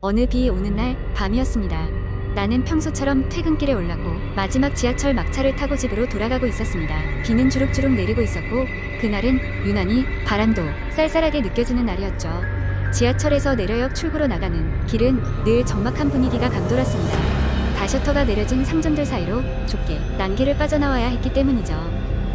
어느 비 오는 날 밤이었습니다. 나는 평소처럼 퇴근길에 올랐고 마지막 지하철 막차를 타고 집으로 돌아가고 있었습니다. 비는 주룩주룩 내리고 있었고 그날은 유난히 바람도 쌀쌀하게 느껴지는 날이었죠. 지하철에서 내려역 출구로 나가는 길은 늘 적막한 분위기가 감돌았습니다. 다셔터가 내려진 상점들 사이로 좁게 난길을 빠져나와야 했기 때문이죠.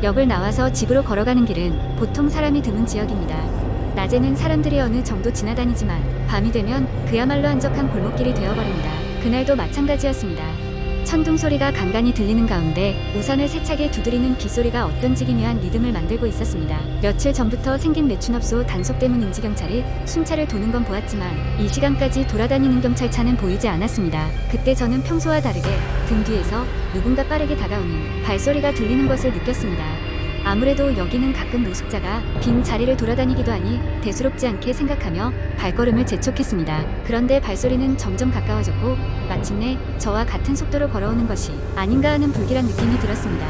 역을 나와서 집으로 걸어가는 길은 보통 사람이 드문 지역입니다. 낮에는 사람들이 어느 정도 지나다니지만 밤이 되면 그야말로 한적한 골목길이 되어버립니다. 그날도 마찬가지였습니다. 천둥 소리가 간간히 들리는 가운데 우산을 세차게 두드리는 빗소리가 어떤 기묘한 리듬을 만들고 있었습니다. 며칠 전부터 생긴 매춘업소 단속 때문인지 경찰이 순찰을 도는 건 보았지만 이 시간까지 돌아다니는 경찰차는 보이지 않았습니다. 그때 저는 평소와 다르게 등 뒤에서 누군가 빠르게 다가오는 발소리가 들리는 것을 느꼈습니다. 아무래도 여기는 가끔 노숙자가 빈 자리를 돌아다니기도 하니 대수롭지 않게 생각하며 발걸음을 재촉했습니다. 그런데 발소리는 점점 가까워졌고 마침내 저와 같은 속도로 걸어오는 것이 아닌가 하는 불길한 느낌이 들었습니다.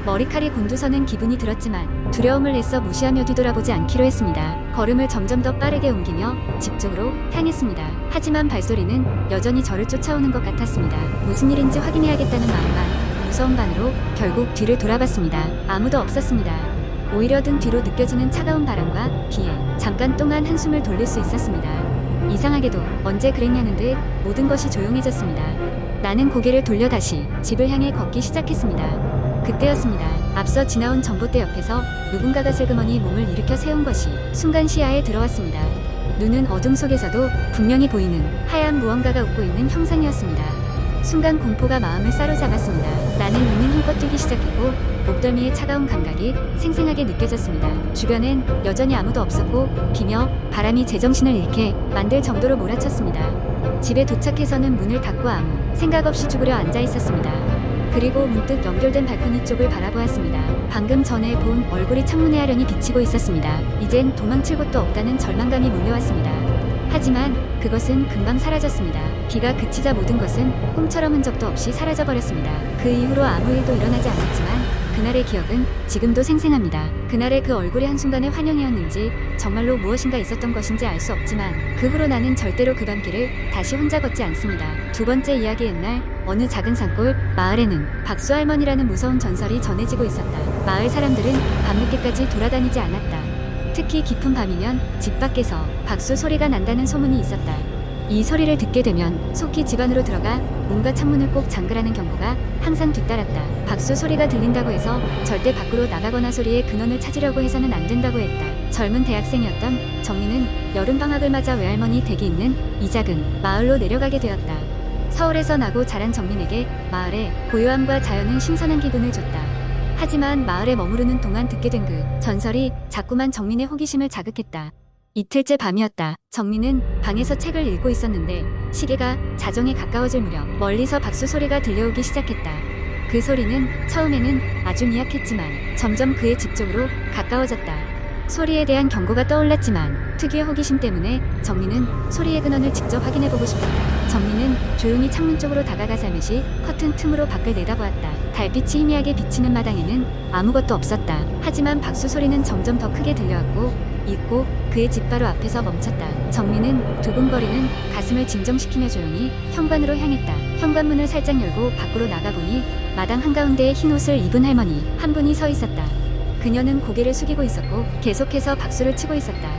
머리칼이 곤두서는 기분이 들었지만 두려움을 애써 무시하며 뒤돌아보지 않기로 했습니다. 걸음을 점점 더 빠르게 옮기며 집 쪽으로 향했습니다. 하지만 발소리는 여전히 저를 쫓아오는 것 같았습니다. 무슨 일인지 확인해야겠다는 마음만 무서운 반으로 결국 뒤를 돌아봤습니다. 아무도 없었습니다. 오히려 등 뒤로 느껴지는 차가운 바람과 비에 잠깐 동안 한숨을 돌릴 수 있었습니다. 이상하게도 언제 그랬냐는 듯 모든 것이 조용해졌습니다. 나는 고개를 돌려 다시 집을 향해 걷기 시작했습니다. 그때였습니다. 앞서 지나온 전봇대 옆에서 누군가가 슬그머니 몸을 일으켜 세운 것이 순간 시야에 들어왔습니다. 눈은 어둠 속에서도 분명히 보이는 하얀 무언가가 웃고 있는 형상이었습니다. 순간 공포가 마음을 사로잡았습니다. 나는 이는 힘껏 뛰기 시작했고 목덜미의 차가운 감각이 생생하게 느껴졌습니다. 주변엔 여전히 아무도 없었고 비며 바람이 제정신을 잃게 만들 정도로 몰아쳤습니다. 집에 도착해서는 문을 닫고 아무 생각 없이 쭈그려 앉아 있었습니다. 그리고 문득 연결된 발코니 쪽을 바라보았습니다. 방금 전에 본 얼굴이 창문에 아련히 비치고 있었습니다. 이젠 도망칠 곳도 없다는 절망감이 몰려왔습니다. 하지만 그것은 금방 사라졌습니다. 비가 그치자 모든 것은 꿈처럼 흔적도 없이 사라져버렸습니다. 그 이후로 아무 일도 일어나지 않았지만 그날의 기억은 지금도 생생합니다. 그날의 그 얼굴이 한순간의 환영이었는지 정말로 무엇인가 있었던 것인지 알 수 없지만 그 후로 나는 절대로 그 밤길을 다시 혼자 걷지 않습니다. 두 번째 이야기. 옛날 어느 작은 산골 마을에는 박수 할머니라는 무서운 전설이 전해지고 있었다. 마을 사람들은 밤늦게까지 돌아다니지 않았다. 특히 깊은 밤이면 집 밖에서 박수 소리가 난다는 소문이 있었다. 이 소리를 듣게 되면 속히 집 안으로 들어가 문과 창문을 꼭 잠그라는 경고가 항상 뒤따랐다. 박수 소리가 들린다고 해서 절대 밖으로 나가거나 소리의 근원을 찾으려고 해서는 안 된다고 했다. 젊은 대학생이었던 정민은 여름방학을 맞아 외할머니 댁이 있는 이 작은 마을로 내려가게 되었다. 서울에서 나고 자란 정민에게 마을의 고요함과 자연은 신선한 기분을 줬다. 하지만 마을에 머무르는 동안 듣게 된 그 전설이 자꾸만 정민의 호기심을 자극했다. 이틀째 밤이었다. 정민은 방에서 책을 읽고 있었는데 시계가 자정에 가까워질 무렵 멀리서 박수 소리가 들려오기 시작했다. 그 소리는 처음에는 아주 미약했지만 점점 그의 집 쪽으로 가까워졌다. 소리에 대한 경고가 떠올랐지만 특유의 호기심 때문에 정민은 소리의 근원을 직접 확인해보고 싶었다. 정민은 조용히 창문 쪽으로 다가가 살며시 커튼 틈으로 밖을 내다보았다. 달빛이 희미하게 비치는 마당에는 아무것도 없었다. 하지만 박수 소리는 점점 더 크게 들려왔고 있고 그의 집 바로 앞에서 멈췄다. 정민은 두근거리는 가슴을 진정시키며 조용히 현관으로 향했다. 현관문을 살짝 열고 밖으로 나가보니 마당 한가운데에 흰 옷을 입은 할머니 한 분이 서 있었다. 그녀는 고개를 숙이고 있었고 계속해서 박수를 치고 있었다.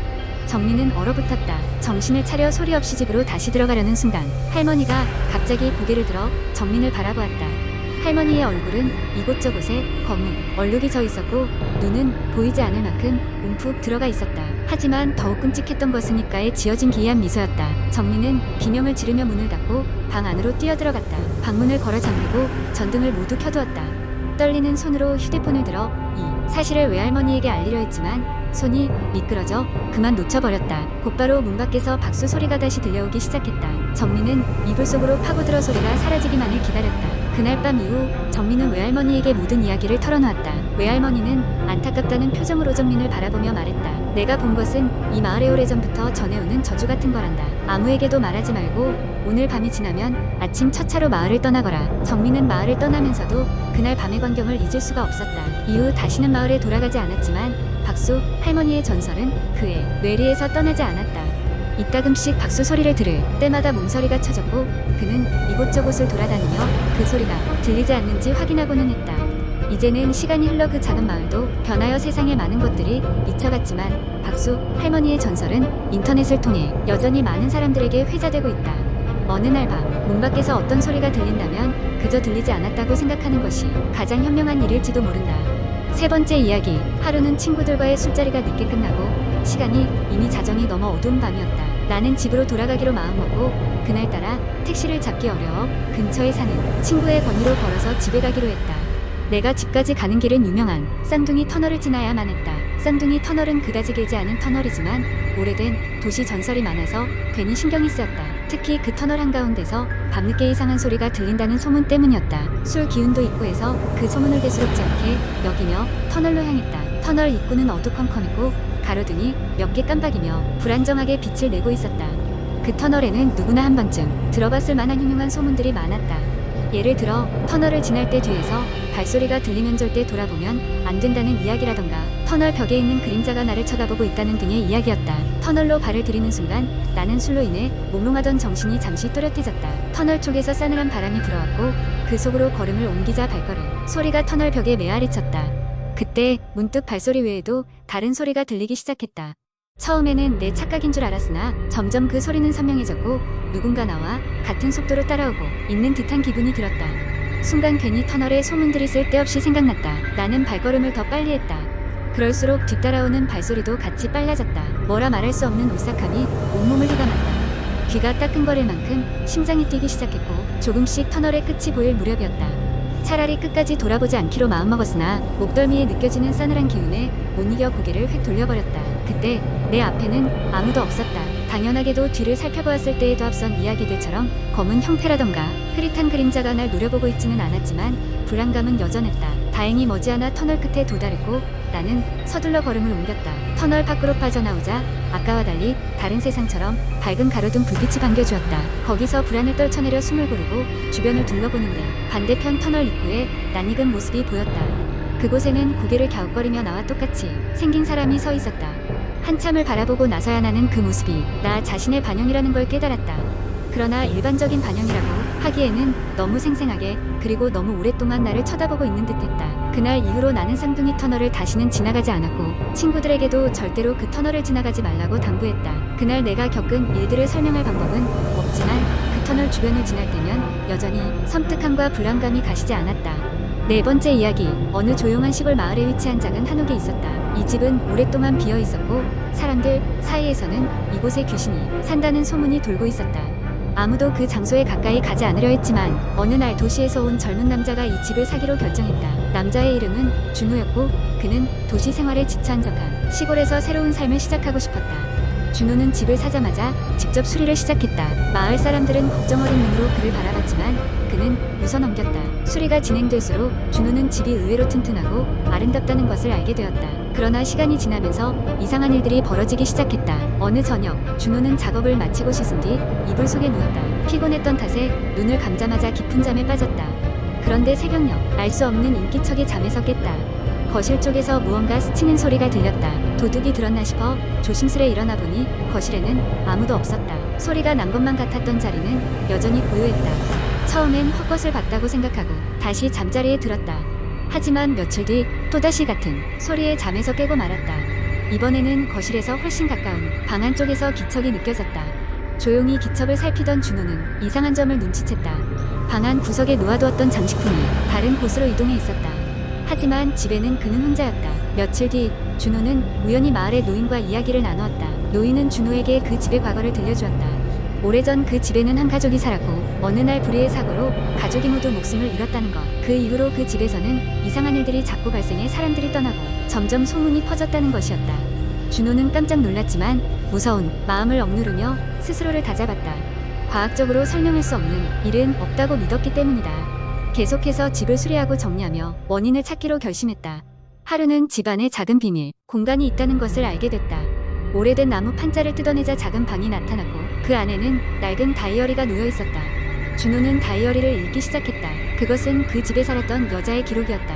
정민은 얼어붙었다. 정신을 차려 소리 없이 집으로 다시 들어가려는 순간 할머니가 갑자기 고개를 들어 정민을 바라보았다. 할머니의 얼굴은 이곳저곳에 검은 얼룩이 져 있었고 눈은 보이지 않을 만큼 움푹 들어가 있었다. 하지만 더욱 끔찍했던 것은 입가에 지어진 기이한 미소였다. 정민은 비명을 지르며 문을 닫고 방 안으로 뛰어들어갔다. 방문을 걸어 잠그고 전등을 모두 켜두었다. 떨리는 손으로 휴대폰을 들어 이 사실을 외할머니에게 알리려 했지만 손이 미끄러져 그만 놓쳐버렸다. 곧바로 문 밖에서 박수 소리가 다시 들려오기 시작했다. 정민은 이불 속으로 파고들어 소리가 사라지기만을 기다렸다. 그날 밤 이후 정민은 외할머니에게 모든 이야기를 털어놓았다. 외할머니는 안타깝다는 표정으로 정민을 바라보며 말했다. 내가 본 것은 이 마을에 오래전부터 전해오는 저주 같은 거란다. 아무에게도 말하지 말고 오늘 밤이 지나면 아침 첫 차로 마을을 떠나거라. 정민은 마을을 떠나면서도 그날 밤의 광경을 잊을 수가 없었다. 이후 다시는 마을에 돌아가지 않았지만 박수 할머니의 전설은 그의 뇌리에서 떠나지 않았다. 이따금씩 박수 소리를 들을 때마다 몸서리가 쳐졌고 그는 이곳저곳을 돌아다니며 그 소리가 들리지 않는지 확인하고는 했다. 이제는 시간이 흘러 그 작은 마을도 변하여 세상에 많은 것들이 미쳐갔지만 박수 할머니의 전설은 인터넷을 통해 여전히 많은 사람들에게 회자되고 있다. 어느 날 밤 문 밖에서 어떤 소리가 들린다면 그저 들리지 않았다고 생각하는 것이 가장 현명한 일일지도 모른다. 세 번째 이야기. 하루는 친구들과의 술자리가 늦게 끝나고 시간이 이미 자정이 넘어 어두운 밤이었다. 나는 집으로 돌아가기로 마음먹고 그날따라 택시를 잡기 어려워 근처에 사는 친구의 권유로 걸어서 집에 가기로 했다. 내가 집까지 가는 길은 유명한 쌍둥이 터널을 지나야만 했다. 쌍둥이 터널은 그다지 길지 않은 터널이지만 오래된 도시 전설이 많아서 괜히 신경이 쓰였다. 특히 그 터널 한가운데서 밤늦게 이상한 소리가 들린다는 소문 때문이었다. 술 기운도 있고 해서 그 소문을 대수롭지 않게 여기며 터널로 향했다. 터널 입구는 어두컴컴했고 가로등이 몇 개 깜빡이며 불안정하게 빛을 내고 있었다. 그 터널에는 누구나 한 번쯤 들어봤을 만한 흉흉한 소문들이 많았다. 예를 들어 터널을 지날 때 뒤에서 발소리가 들리면 절대 돌아보면 안 된다는 이야기라던가 터널 벽에 있는 그림자가 나를 쳐다보고 있다는 등의 이야기였다. 터널로 발을 들이는 순간 나는 술로 인해 몽롱하던 정신이 잠시 또렷해졌다. 터널 쪽에서 싸늘한 바람이 불어왔고 그 속으로 걸음을 옮기자 발걸음 소리가 터널 벽에 메아리쳤다. 그때 문득 발소리 외에도 다른 소리가 들리기 시작했다. 처음에는 내 착각인 줄 알았으나 점점 그 소리는 선명해졌고 누군가 나와 같은 속도로 따라오고 있는 듯한 기분이 들었다. 순간 괜히 터널의 소문들이 쓸데없이 생각났다. 나는 발걸음을 더 빨리 했다. 그럴수록 뒤따라오는 발소리도 같이 빨라졌다. 뭐라 말할 수 없는 오싹함이 온몸을 휘감았다. 귀가 따끔거릴 만큼 심장이 뛰기 시작했고 조금씩 터널의 끝이 보일 무렵이었다. 차라리 끝까지 돌아보지 않기로 마음먹었으나 목덜미에 느껴지는 싸늘한 기운에 못 이겨 고개를 휙 돌려버렸다. 그때 내 앞에는 아무도 없었다. 당연하게도 뒤를 살펴보았을 때에도 앞선 이야기들처럼 검은 형태라던가 흐릿한 그림자가 날 노려보고 있지는 않았지만 불안감은 여전했다. 다행히 머지않아 터널 끝에 도달했고 나는 서둘러 걸음을 옮겼다. 터널 밖으로 빠져나오자 아까와 달리 다른 세상처럼 밝은 가로등 불빛이 반겨주었다. 거기서 불안을 떨쳐내려 숨을 고르고 주변을 둘러보는데 반대편 터널 입구에 낯익은 모습이 보였다. 그곳에는 고개를 갸웃거리며 나와 똑같이 생긴 사람이 서 있었다. 한참을 바라보고 나서야 나는 그 모습이 나 자신의 반영이라는 걸 깨달았다. 그러나 일반적인 반영이라고 하기에는 너무 생생하게 그리고 너무 오랫동안 나를 쳐다보고 있는 듯했다. 그날 이후로 나는 쌍둥이 터널을 다시는 지나가지 않았고 친구들에게도 절대로 그 터널을 지나가지 말라고 당부했다. 그날 내가 겪은 일들을 설명할 방법은 없지만 그 터널 주변을 지날 때면 여전히 섬뜩함과 불안감이 가시지 않았다. 네 번째 이야기. 어느 조용한 시골 마을에 위치한 작은 한옥이 있었다. 이 집은 오랫동안 비어 있었고 사람들 사이에서는 이곳에 귀신이 산다는 소문이 돌고 있었다. 아무도 그 장소에 가까이 가지 않으려 했지만 어느 날 도시에서 온 젊은 남자가 이 집을 사기로 결정했다. 남자의 이름은 준호였고 그는 도시 생활에 지쳐 한적한 시골에서 새로운 삶을 시작하고 싶었다. 준호는 집을 사자마자 직접 수리를 시작했다. 마을 사람들은 걱정 어린 눈으로 그를 바라봤지만 그는 웃어넘겼다. 수리가 진행될수록 준호는 집이 의외로 튼튼하고 아름답다는 것을 알게 되었다. 그러나 시간이 지나면서 이상한 일들이 벌어지기 시작했다. 어느 저녁 준호는 작업을 마치고 씻은 뒤 이불 속에 누웠다. 피곤했던 탓에 눈을 감자마자 깊은 잠에 빠졌다. 그런데 새벽녘 알 수 없는 인기척이 잠에서 깼다. 거실 쪽에서 무언가 스치는 소리가 들렸다. 도둑이 들었나 싶어 조심스레 일어나 보니 거실에는 아무도 없었다. 소리가 난 것만 같았던 자리는 여전히 고요했다. 처음엔 헛것을 봤다고 생각하고 다시 잠자리에 들었다. 하지만 며칠 뒤 또다시 같은 소리에 잠에서 깨고 말았다. 이번에는 거실에서 훨씬 가까운 방 안쪽에서 기척이 느껴졌다. 조용히 기척을 살피던 준호는 이상한 점을 눈치챘다. 방 안 구석에 놓아두었던 장식품이 다른 곳으로 이동해 있었다. 하지만 집에는 그는 혼자였다. 며칠 뒤 준호는 우연히 마을의 노인과 이야기를 나누었다. 노인은 준호에게 그 집의 과거를 들려주었다. 오래전 그 집에는 한 가족이 살았고 어느 날 불의의 사고로 가족이 모두 목숨을 잃었다는 것. 그 이후로 그 집에서는 이상한 일들이 자꾸 발생해 사람들이 떠나고 점점 소문이 퍼졌다는 것이었다. 준호는 깜짝 놀랐지만 무서운 마음을 억누르며 스스로를 다잡았다. 과학적으로 설명할 수 없는 일은 없다고 믿었기 때문이다. 계속해서 집을 수리하고 정리하며 원인을 찾기로 결심했다. 하루는 집안에 작은 비밀 공간이 있다는 것을 알게 됐다. 오래된 나무 판자를 뜯어내자 작은 방이 나타났고 그 안에는 낡은 다이어리가 놓여 있었다. 준호는 다이어리를 읽기 시작했다. 그것은 그 집에 살았던 여자의 기록이었다.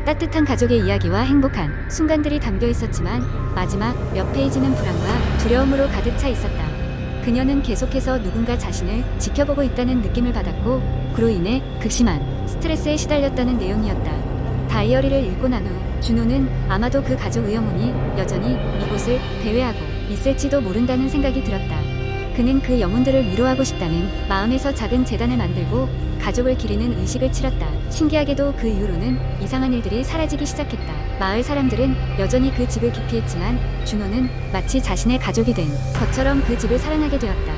따뜻한 가족의 이야기와 행복한 순간들이 담겨 있었지만 마지막 몇 페이지는 불안과 두려움으로 가득 차 있었다. 그녀는 계속해서 누군가 자신을 지켜보고 있다는 느낌을 받았고 그로 인해 극심한 스트레스에 시달렸다는 내용이었다. 다이어리를 읽고 난 후 준호는 아마도 그 가족 의영혼이 여전히 이곳을 배회하고 있을지도 모른다는 생각이 들었다. 그는 그 영혼들을 위로하고 싶다는 마음에서 작은 재단을 만들고 가족을 기리는 의식을 치렀다. 신기하게도 그 이후로는 이상한 일들이 사라지기 시작했다. 마을 사람들은 여전히 그 집을 기피했지만 준호는 마치 자신의 가족이 된 것처럼 그 집을 사랑하게 되었다.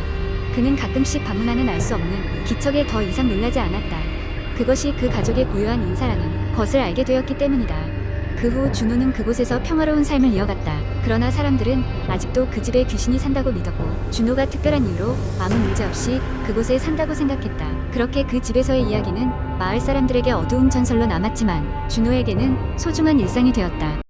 그는 가끔씩 방문하는 알 수 없는 기척에 더 이상 놀라지 않았다. 그것이 그 가족의 고유한 인사라는 것을 알게 되었기 때문이다. 그 후 준호는 그곳에서 평화로운 삶을 이어갔다. 그러나 사람들은 아직도 그 집에 귀신이 산다고 믿었고 준호가 특별한 이유로 아무 문제 없이 그곳에 산다고 생각했다. 그렇게 그 집에서의 이야기는 마을 사람들에게 어두운 전설로 남았지만 준호에게는 소중한 일상이 되었다.